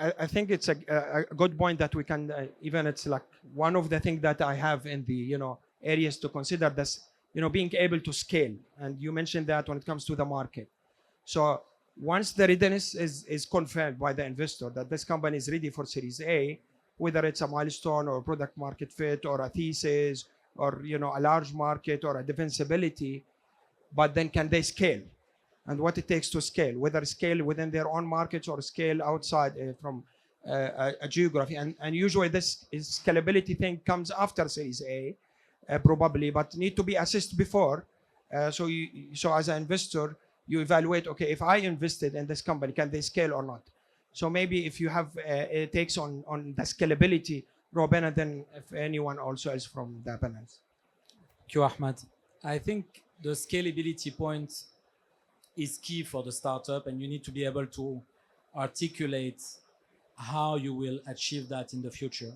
I think it's a good point that we can even it's like one of the things that I have in the areas to consider this being able to scale, and you mentioned that when it comes to the market. So once the readiness is confirmed by the investor that this company is ready for Series A, whether it's a milestone or product market fit or a thesis or a large market or a defensibility, but then can they scale? And what it takes to scale, whether scale within their own markets or scale outside from a geography. And usually this scalability thing comes after Series A, probably, but need to be assessed before. So as an investor, you evaluate, okay, if I invested in this company, can they scale or not? So maybe if you have takes on the scalability, Robin, and then if anyone also is from the panels. Thank you, Ahmed. I think the scalability point is key for the startup, and you need to be able to articulate how you will achieve that in the future.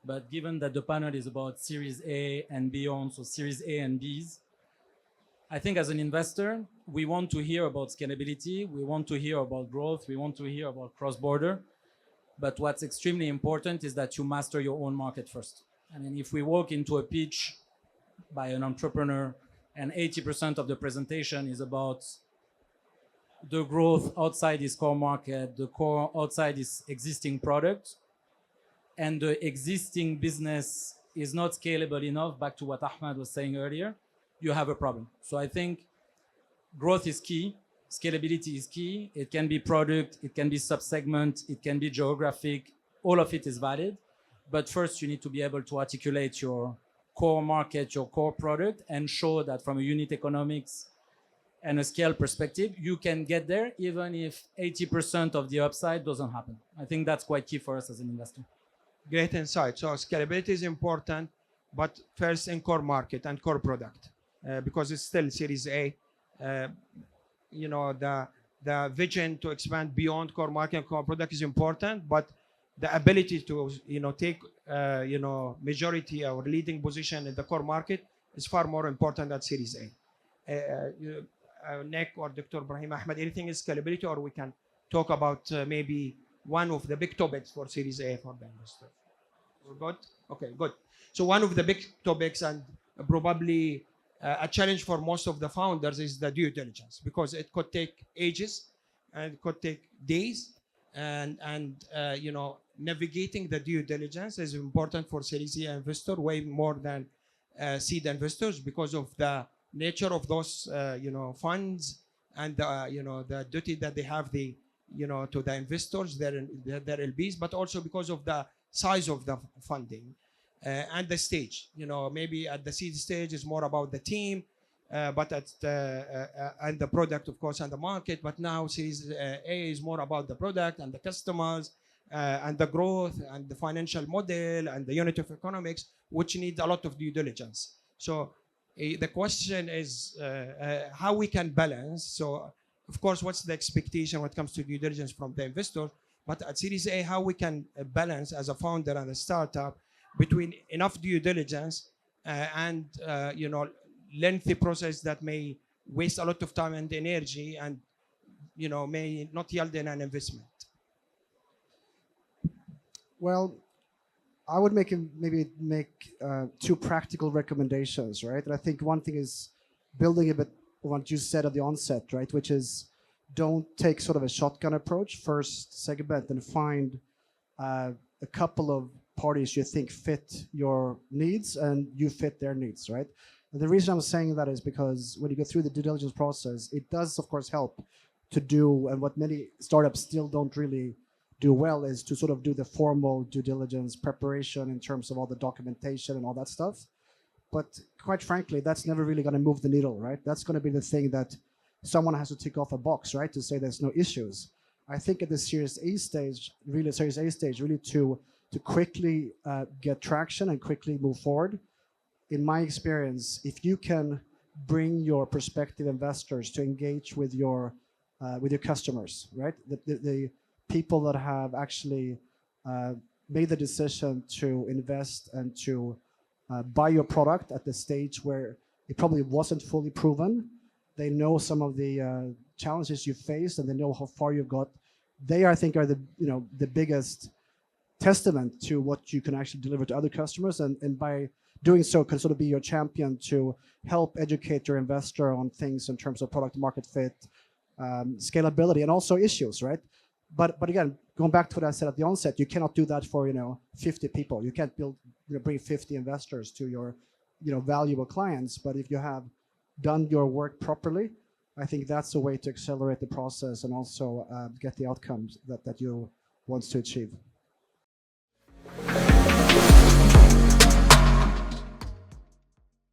But given that the panel is about Series A and beyond, so Series A and Bs, I think as an investor, we want to hear about scalability, we want to hear about growth, we want to hear about cross-border. But what's extremely important is that you master your own market first. I mean, if we walk into a pitch by an entrepreneur and 80% of the presentation is about the growth outside his core market, the core outside his existing product, and the existing business is not scalable enough, back to what Ahmed was saying earlier, you have a problem. So I think growth is key, scalability is key. It can be product, it can be subsegment, it can be geographic, all of it is valid. But first you need to be able to articulate your core market, your core product, and show that from a unit economics and a scale perspective, you can get there even if 80% of the upside doesn't happen. I think that's quite key for us as an investor. Great insight. So scalability is important, but first in core market and core product, because it's still Series A. The vision to expand beyond core market and core product is important, but the ability to take majority or leading position in the core market is far more important than Series A. Nick or Dr. Brahim Ahmed, anything is scalability, or we can talk about maybe one of the big topics for Series A for the investor. We're good? Okay, good. So one of the big topics, and probably a challenge for most of the founders, is the due diligence, because it could take ages and it could take days, and navigating the due diligence is important for Series A investor way more than seed investors, because of the nature of those funds and the duty that they have to the investors, their LPs, but also because of the size of the funding and the stage. Maybe at the seed stage is more about the team, but and the product, of course, and the market. But now Series A is more about the product and the customers and the growth and the financial model and the unit of economics, which need a lot of due diligence. So the question is how we can balance. So of course, what's the expectation when it comes to due diligence from the investor? But at Series A, how we can balance as a founder and a startup between enough due diligence and lengthy process that may waste a lot of time and energy, and may not yield in an investment. Well, I would maybe make two practical recommendations, right? And I think one thing is building a bit on what you said at the onset, right? Which is, don't take sort of a shotgun approach. First segment and find a couple of parties you think fit your needs and you fit their needs, right? And the reason I'm saying that is because when you go through the due diligence process, it does, of course, help to do, and what many startups still don't really do well, is to sort of do the formal due diligence preparation in terms of all the documentation and all that stuff. But quite frankly, that's never really going to move the needle, right? That's going to be the thing that someone has to tick off a box, right, to say there's no issues. I think at the Series A stage, really to quickly get traction and quickly move forward, in my experience, if you can bring your prospective investors to engage with your customers, right? The people that have actually made the decision to invest and to buy your product at the stage where it probably wasn't fully proven. They know some of the challenges you faced, and they know how far you've got they I think are the the biggest testament to what you can actually deliver to other customers, and by doing so can sort of be your champion to help educate your investor on things in terms of product market fit, scalability, and also issues, right? But again, going back to what I said at the onset, you cannot do that for 50 people. You can't bring 50 investors to your valuable clients. But if you have done your work properly, I think that's a way to accelerate the process and also get the outcomes that you want to achieve.